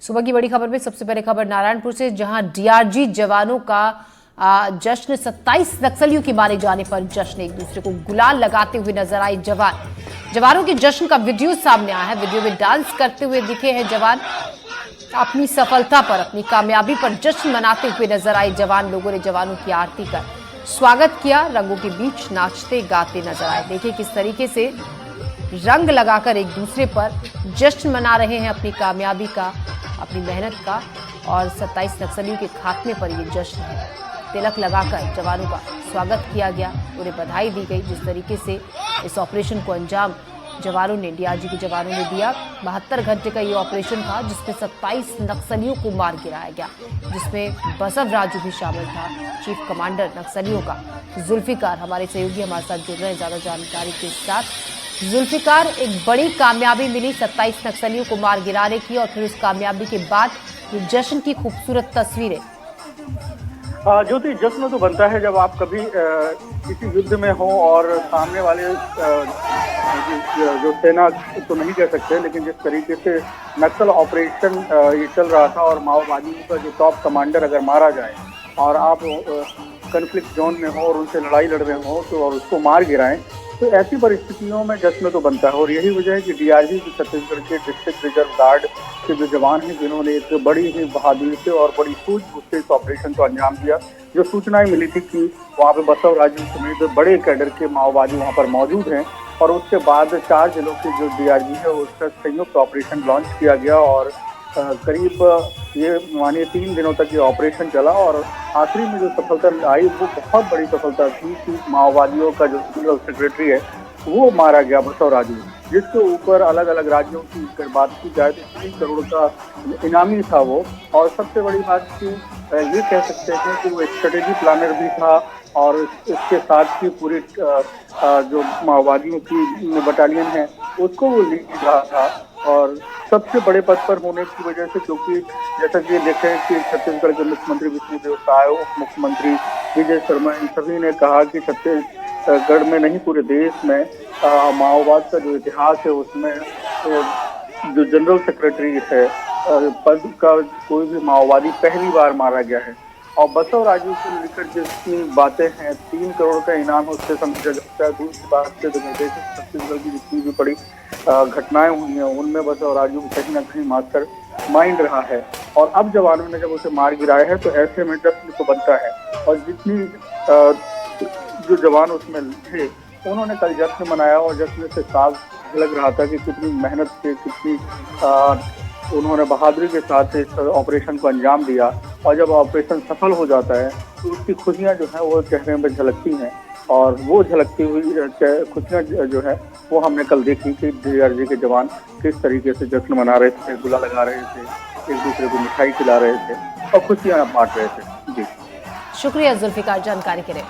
सुबह की बड़ी खबर में सबसे पहले खबर नारायणपुर से, जहां डीआरजी जवानों का जश्न। 27 नक्सलियों की मारे जाने पर जश्न, एक दूसरे को गुलाल लगाते हुए नजर आए जवानों के जश्न का वीडियो सामने आया है। वीडियो में डांस करते हुए दिखे हैं जवान। अपनी सफलता पर, अपनी कामयाबी पर जश्न मनाते हुए नजर आए जवान। लोगों ने जवानों की आरती कर स्वागत किया, रंगों के बीच नाचते गाते नजर आए। देखिए किस तरीके से रंग लगाकर एक दूसरे पर जश्न मना रहे हैं अपनी कामयाबी का, अपनी मेहनत का। और 27 नक्सलियों के खात्मे पर ये जश्न है। तिलक लगाकर जवानों का स्वागत किया गया, उन्हें बधाई दी गई। जिस तरीके से इस ऑपरेशन को अंजाम जवानों ने, डीआरजी के जवानों ने दिया। 72 घंटे का ये ऑपरेशन था, जिसमें 27 नक्सलियों को मार गिराया गया, जिसमें बसव राजू भी शामिल था। चीफ कमांडर नक्सलियों का जुल्फिकार, हमारे सहयोगी हमारे साथ जुड़ रहे हैं ज्यादा जानकारी के साथ। जुल्फिकार, एक बड़ी कामयाबी मिली 27 नक्सलियों को मार गिराने की, और फिर उस कामयाबी के बाद ये जश्न की खूबसूरत तस्वीरें। ज्योति, जश्न तो बनता है जब आप कभी किसी युद्ध में हो और सामने वाले जो सेना तो नहीं कह सकते, लेकिन जिस तरीके से नक्सल ऑपरेशन ये चल रहा था और माओवादियों का जो टॉप कमांडर अगर मारा जाए और आप कन्फ्लिक्ट जोन में हो और उनसे लड़ाई लड़ रहे हो तो और उसको मार गिराएं, तो ऐसी परिस्थितियों में जश्न तो बनता है। और यही वजह है कि डीआरजी की छत्तीसगढ़ के डिस्ट्रिक्ट रिजर्व गार्ड के जो जवान हैं, जिन्होंने एक बड़ी ही बहादुरी से और बड़ी सूझबूझ से इस ऑपरेशन को अंजाम दिया। जो सूचनाएं मिली थी कि वहाँ पे बसव राजू समेत बड़े कैडर के माओवादी वहाँ पर मौजूद हैं, और उसके बाद 4 जिलों के जो डीआरजी है उसका संयुक्त ऑपरेशन लॉन्च किया गया। और करीब ये मानिए 3 दिनों तक ये ऑपरेशन चला, और आखिरी में जो सफलता आई वो बहुत बड़ी सफलता थी कि माओवादियों का जो जनरल सेक्रेटरी है वो मारा गया, बसव राजू, जिसके ऊपर अलग अलग राज्यों की अगर बात की जाए तो 3 करोड़ का इनामी था वो। और सबसे बड़ी बात कि ये कह सकते हैं कि वो एक स्ट्रेटेजी प्लानर भी था, और इसके साथ ही पूरी जो माओवादियों की बटालियन है उसको वो लीड रहा था। और सबसे बड़े पद पर होने की वजह से, क्योंकि जैसा कि देखें कि छत्तीसगढ़ के मुख्यमंत्री विष्णुदेव साय, उप मुख्यमंत्री विजय शर्मा, इन सभी ने कहा कि छत्तीसगढ़ में नहीं पूरे देश में माओवाद का जो इतिहास है उसमें जो जनरल सेक्रेटरी है पद का कोई भी माओवादी पहली बार मारा गया है। और बसव राजू को लेकर जितनी बातें हैं, 3 करोड़ का इनाम है, उससे समझा जाता है। दूसरी बात से तो छत्तीसगढ़ की जितनी भी बड़ी घटनाएं हुई हैं उनमें बसव राजू कहीं ना कहीं मास्टर माइंड रहा है। और अब जवानों ने जब उसे मार गिराया है तो ऐसे में जश्न तो बनता है। और जितनी जो जवान उसमें थे उन्होंने कल जश्न मनाया, और जश्न से साफ लग रहा था कि कितनी मेहनत से, कितनी उन्होंने बहादुरी के साथ इस ऑपरेशन को अंजाम दिया। और जब ऑपरेशन सफल हो जाता है तो उसकी खुशियां जो है वो चेहरे में झलकती हैं, और वो झलकती हुई खुशियां जो है वो हमने कल देखी कि डीआरजी के जवान किस तरीके से जश्न मना रहे थे, गुलाल लगा रहे थे, एक दूसरे को मिठाई खिला रहे थे और खुशियां बांट रहे थे। जी शुक्रिया जुल्फिकार जानकारी के लिए।